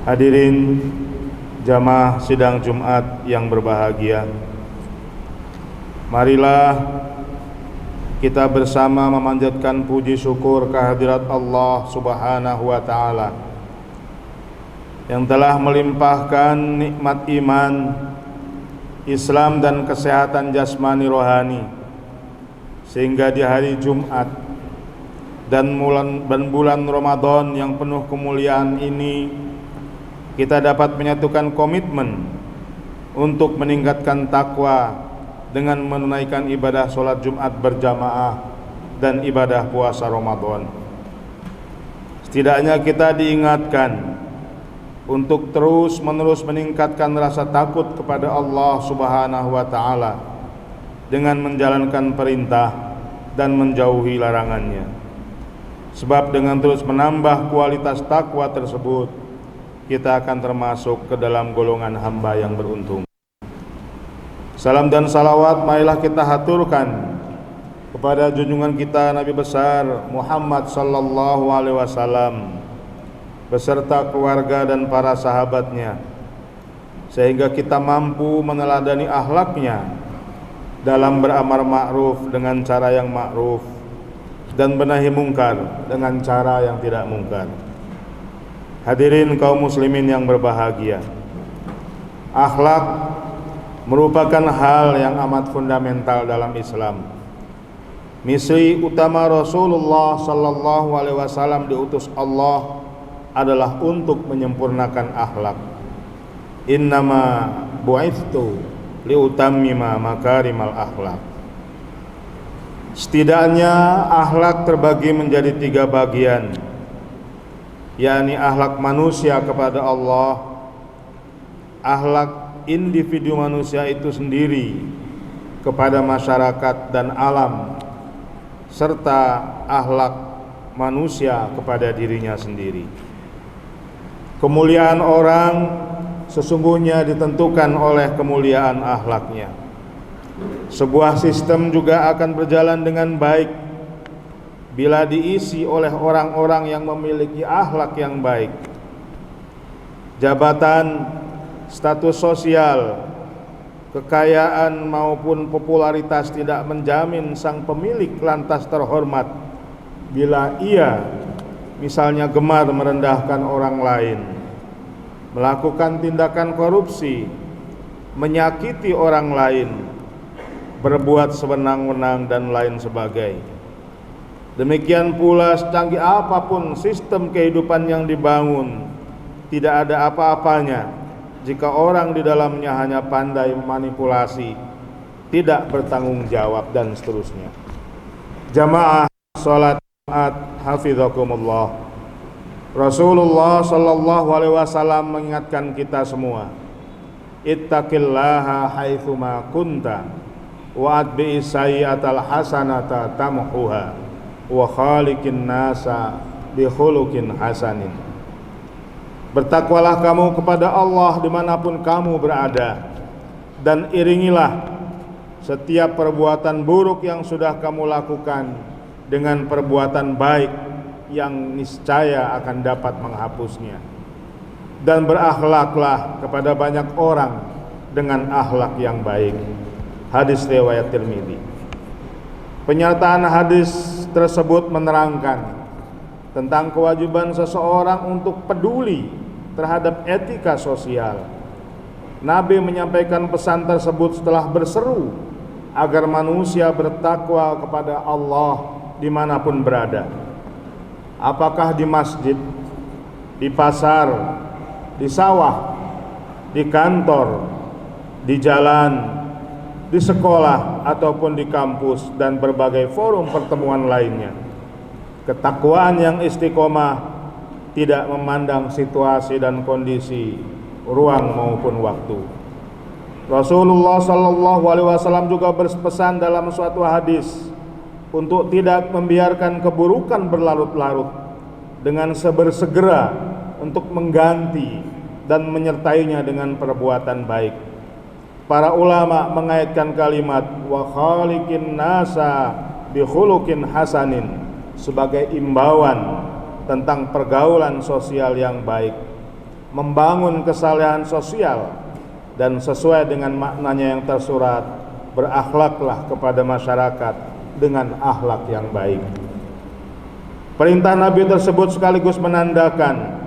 Hadirin jamaah sidang Jumat yang berbahagia, marilah kita bersama memanjatkan puji syukur kehadirat Allah Subhanahu wa Ta'ala yang telah melimpahkan nikmat iman, Islam dan kesehatan jasmani rohani, sehingga di hari Jumat dan bulan Ramadan yang penuh kemuliaan ini kita dapat menyatukan komitmen untuk meningkatkan takwa dengan menunaikan ibadah sholat Jumat berjamaah dan ibadah puasa Ramadan. Setidaknya kita diingatkan untuk terus-menerus meningkatkan rasa takut kepada Allah Subhanahu wa Ta'ala dengan menjalankan perintah dan menjauhi larangannya. Sebab dengan terus menambah kualitas takwa tersebut, kita akan termasuk ke dalam golongan hamba yang beruntung. Salam dan salawat marilah kita haturkan kepada junjungan kita Nabi besar Muhammad sallallahu alaihi wasallam beserta keluarga dan para sahabatnya, sehingga kita mampu meneladani akhlaknya dalam beramar ma'ruf dengan cara yang ma'ruf dan benahi mungkar dengan cara yang tidak mungkar. Hadirin kaum muslimin yang berbahagia, akhlak merupakan hal yang amat fundamental dalam Islam. Misi utama Rasulullah sallallahu alaihi wasallam diutus Allah adalah untuk menyempurnakan akhlak. Innama bu'ithtu liutammima makarimal akhlak. Setidaknya akhlak terbagi menjadi 3 bagian, yakni akhlak manusia kepada Allah, akhlak individu manusia itu sendiri kepada masyarakat dan alam, serta akhlak manusia kepada dirinya sendiri. Kemuliaan orang sesungguhnya ditentukan oleh kemuliaan akhlaknya. Sebuah sistem juga akan berjalan dengan baik bila diisi oleh orang-orang yang memiliki akhlak yang baik. Jabatan, status sosial, kekayaan maupun popularitas tidak menjamin sang pemilik lantas terhormat bila ia misalnya gemar merendahkan orang lain, melakukan tindakan korupsi, menyakiti orang lain, berbuat sewenang-wenang dan lain sebagainya. Demikian pula secanggih apapun sistem kehidupan yang dibangun, tidak ada apa-apanya jika orang di dalamnya hanya pandai memanipulasi, tidak bertanggung jawab dan seterusnya. Jamaah salat Jumat hafizakumullah. Rasulullah sallallahu alaihi wasallam mengingatkan kita semua, ittaqillaha haitsu ma kunta wa atbi'is sayyi'atal hasanata tamhuha wa khaliqin nasa bi khuluqin hasanin. Bertakwalah kamu kepada Allah dimanapun kamu berada, dan iringilah setiap perbuatan buruk yang sudah kamu lakukan dengan perbuatan baik yang niscaya akan dapat menghapusnya. Dan berakhlaklah kepada banyak orang dengan akhlak yang baik. Hadis riwayat Tirmidzi. Pernyataan hadis tersebut menerangkan tentang kewajiban seseorang untuk peduli terhadap etika sosial. Nabi menyampaikan pesan tersebut setelah berseru agar manusia bertakwa kepada Allah dimanapun berada. Apakah di masjid, di pasar, di sawah, di kantor, di jalan, di sekolah ataupun di kampus dan berbagai forum pertemuan lainnya. Ketakwaan yang istiqomah tidak memandang situasi dan kondisi, ruang maupun waktu. Rasulullah sallallahu alaihi wasallam juga berpesan dalam suatu hadis untuk tidak membiarkan keburukan berlarut-larut, dengan bersegera untuk mengganti dan menyertainya dengan perbuatan baik. Para ulama mengaitkan kalimat wa khaliqin nasa bi khuluqin hasanin sebagai imbauan tentang pergaulan sosial yang baik. membangun kesalehan sosial, dan sesuai dengan maknanya yang tersurat, berakhlaklah kepada masyarakat dengan akhlak yang baik. Perintah Nabi tersebut sekaligus menandakan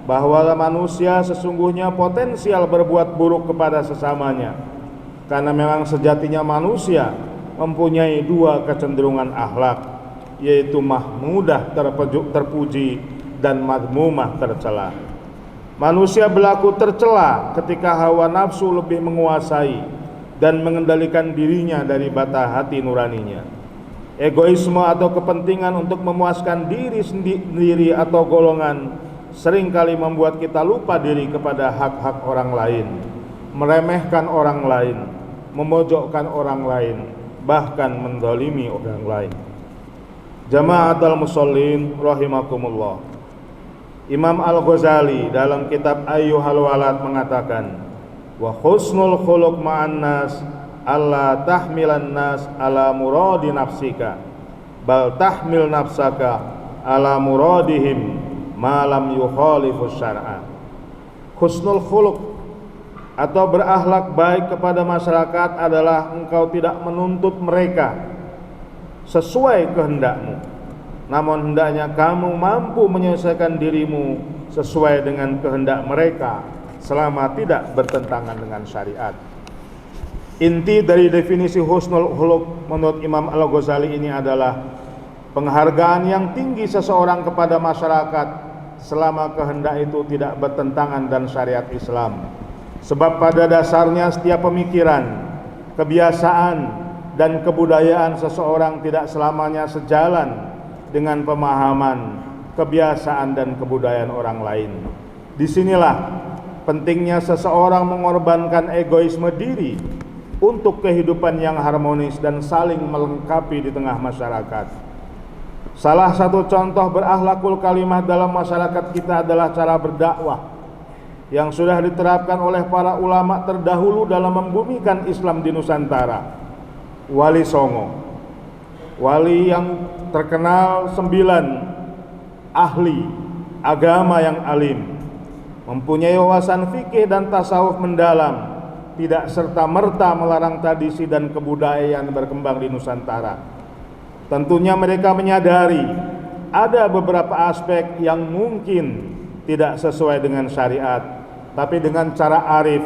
bahwa manusia sesungguhnya potensial berbuat buruk kepada sesamanya, karena memang sejatinya manusia mempunyai dua kecenderungan akhlak, yaitu mahmudah terpuji dan madmumah tercela. Manusia berlaku tercela ketika hawa nafsu lebih menguasai dan mengendalikan dirinya dari bata hati nuraninya. Egoisme atau kepentingan untuk memuaskan diri sendiri atau golongan seringkali membuat kita lupa diri kepada hak-hak orang lain, meremehkan orang lain, memojokkan orang lain, bahkan menzalimi orang lain. Jama'atul musallin rahimakumullah. Imam Al-Ghazali dalam kitab Ayyuhal Walad mengatakan, wa husnul khuluq ma'an nas alla tahmilan nas ala muradi nafsika bal tahmil nafsaka ala muradihim ma lam yukhalifus syar'a. Husnul khuluq atau berakhlak baik kepada masyarakat adalah engkau tidak menuntut mereka sesuai kehendakmu, namun hendaknya kamu mampu menyelesaikan dirimu sesuai dengan kehendak mereka selama tidak bertentangan dengan syariat. Inti dari definisi husnul khuluq menurut Imam Al-Ghazali ini adalah penghargaan yang tinggi seseorang kepada masyarakat selama kehendak itu tidak bertentangan dan syariat Islam. Sebab pada dasarnya setiap pemikiran, kebiasaan, dan kebudayaan seseorang tidak selamanya sejalan dengan pemahaman, kebiasaan, dan kebudayaan orang lain. Disinilah pentingnya seseorang mengorbankan egoisme diri untuk kehidupan yang harmonis dan saling melengkapi di tengah masyarakat. Salah satu contoh berakhlakul kalimah dalam masyarakat kita adalah cara berdakwah yang sudah diterapkan oleh para ulama terdahulu dalam membumikan Islam di Nusantara. Wali Songo, wali yang terkenal 9 ahli agama yang alim, mempunyai wawasan fikih dan tasawuf mendalam, tidak serta-merta melarang tradisi dan kebudayaan berkembang di Nusantara. Tentunya mereka menyadari ada beberapa aspek yang mungkin tidak sesuai dengan syariat, tapi dengan cara arif,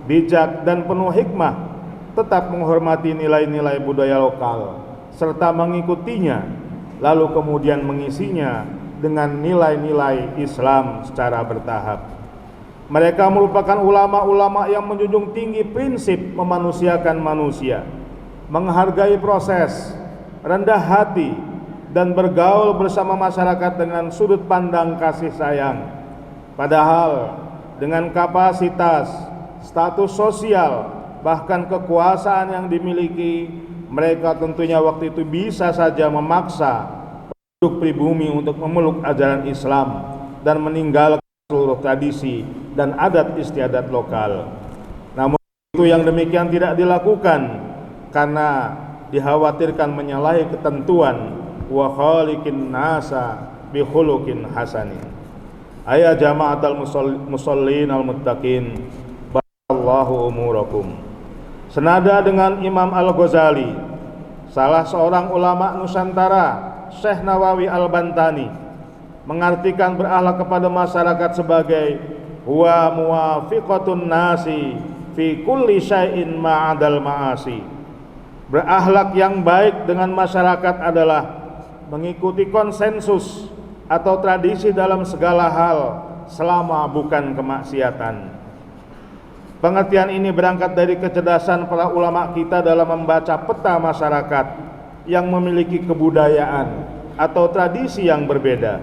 bijak, dan penuh hikmah tetap menghormati nilai-nilai budaya lokal serta mengikutinya, lalu kemudian mengisinya dengan nilai-nilai Islam secara bertahap. Mereka merupakan ulama-ulama yang menjunjung tinggi prinsip memanusiakan manusia, menghargai proses, rendah hati, dan bergaul bersama masyarakat dengan sudut pandang kasih sayang. Padahal dengan kapasitas, status sosial, bahkan kekuasaan yang dimiliki, mereka tentunya waktu itu bisa saja memaksa penduduk pribumi untuk memeluk ajaran Islam dan meninggalkan seluruh tradisi dan adat istiadat lokal. Namun itu yang demikian tidak dilakukan karena dikhawatirkan menyalahi ketentuan wa khaliqin nasa bi khuluqin hasanin. Ayat jama'atul musallin al-muttaqin, barakallahu umurakum. Senada dengan Imam Al-Ghazali, salah seorang ulama Nusantara, Syekh Nawawi Al-Bantani, mengartikan berakhlak kepada masyarakat sebagai huwa muwafiqatun nasi fi kulli syai'in ma'adal ma'asi. Berakhlak yang baik dengan masyarakat adalah mengikuti konsensus atau tradisi dalam segala hal selama bukan kemaksiatan. Pengertian ini berangkat dari kecerdasan para ulama kita dalam membaca peta masyarakat yang memiliki kebudayaan atau tradisi yang berbeda.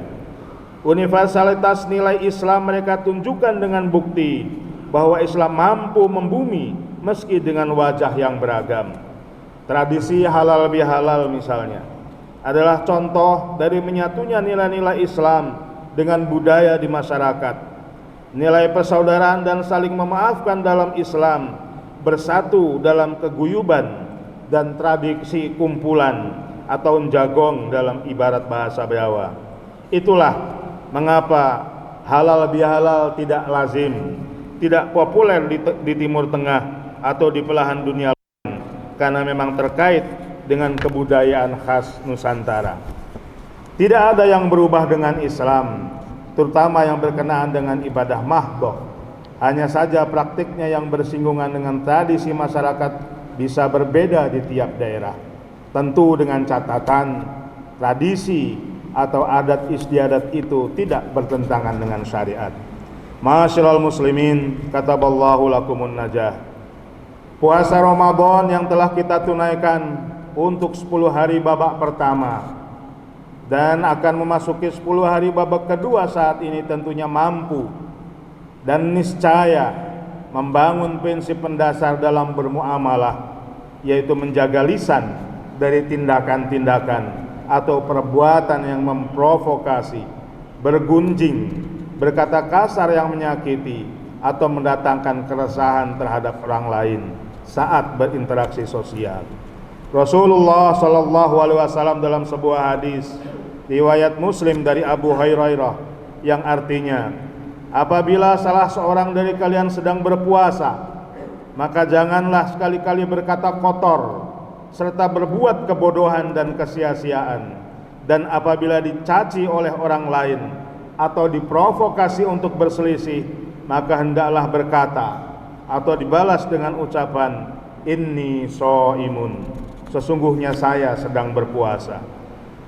Universalitas nilai Islam mereka tunjukkan dengan bukti bahwa Islam mampu membumi meski dengan wajah yang beragam. Tradisi halal bihalal misalnya adalah contoh dari menyatunya nilai-nilai Islam dengan budaya di masyarakat. Nilai persaudaraan dan saling memaafkan dalam Islam bersatu dalam keguyuban dan tradisi kumpulan atau njagong dalam ibarat bahasa Jawa. Itulah mengapa halal bihalal tidak lazim, tidak populer di Timur Tengah atau di belahan dunia lain, karena memang terkait dengan kebudayaan khas Nusantara. Tidak ada yang berubah dengan Islam, terutama yang berkenaan dengan ibadah mahdhah. Hanya saja praktiknya yang bersinggungan dengan tradisi masyarakat bisa berbeda di tiap daerah. Tentu dengan catatan tradisi atau adat istiadat itu tidak bertentangan dengan syariat. Ma'asyiral muslimin, kataballahu lakumun najah. Puasa Ramadan yang telah kita tunaikan untuk 10 hari babak pertama dan akan memasuki 10 hari babak kedua saat ini tentunya mampu dan niscaya membangun prinsip pendasar dalam bermuamalah, yaitu menjaga lisan dari tindakan-tindakan atau perbuatan yang memprovokasi, bergunjing, berkata kasar yang menyakiti atau mendatangkan keresahan terhadap orang lain saat berinteraksi sosial. Rasulullah Shallallahu Alaihi Wasallam dalam sebuah hadis riwayat Muslim dari Abu Hurairah yang artinya, apabila salah seorang dari kalian sedang berpuasa, maka janganlah sekali-kali berkata kotor serta berbuat kebodohan dan kesia-siaan. Dan apabila dicaci oleh orang lain atau diprovokasi untuk berselisih, maka hendaklah berkata atau dibalas dengan ucapan inni shaimun, sesungguhnya saya sedang berpuasa.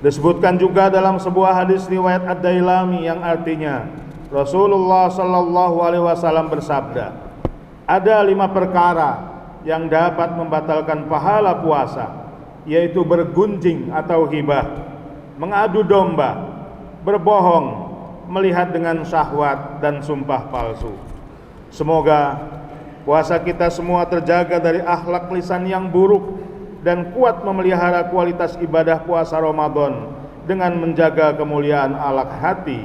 Disebutkan juga dalam sebuah hadis riwayat Ad-Dailami yang artinya Rasulullah Shallallahu Alaihi Wasallam bersabda, ada 5 perkara yang dapat membatalkan pahala puasa, yaitu bergunjing atau ghibah, mengadu domba, berbohong, melihat dengan syahwat, dan sumpah palsu. Semoga puasa kita semua terjaga dari akhlak lisan yang buruk dan kuat memelihara kualitas ibadah puasa Ramadan dengan menjaga kemuliaan akhlak hati,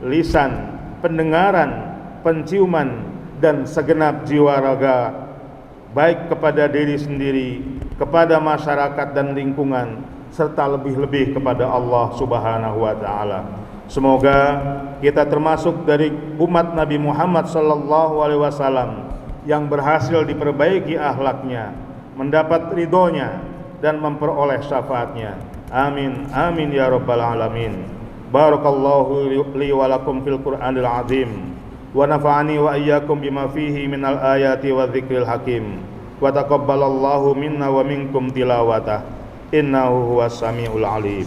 lisan, pendengaran, penciuman, dan segenap jiwa raga, baik kepada diri sendiri, kepada masyarakat dan lingkungan, serta lebih-lebih kepada Allah Subhanahu wa Ta'ala. Semoga kita termasuk dari umat Nabi Muhammad Sallallahu Alaihi Wasallam yang berhasil diperbaiki akhlaknya, mendapat ridhonya, dan memperoleh syafaatnya. Amin, amin ya rabbal alamin. Barakallahu li wa lakum fil Qur'anil azim, wa nafa'ani wa iyyakum bima fihi minal ayati wa dzikril hakim, wa taqabbalallahu minna wa minkum tilawatah, innahu huwas samiul alim.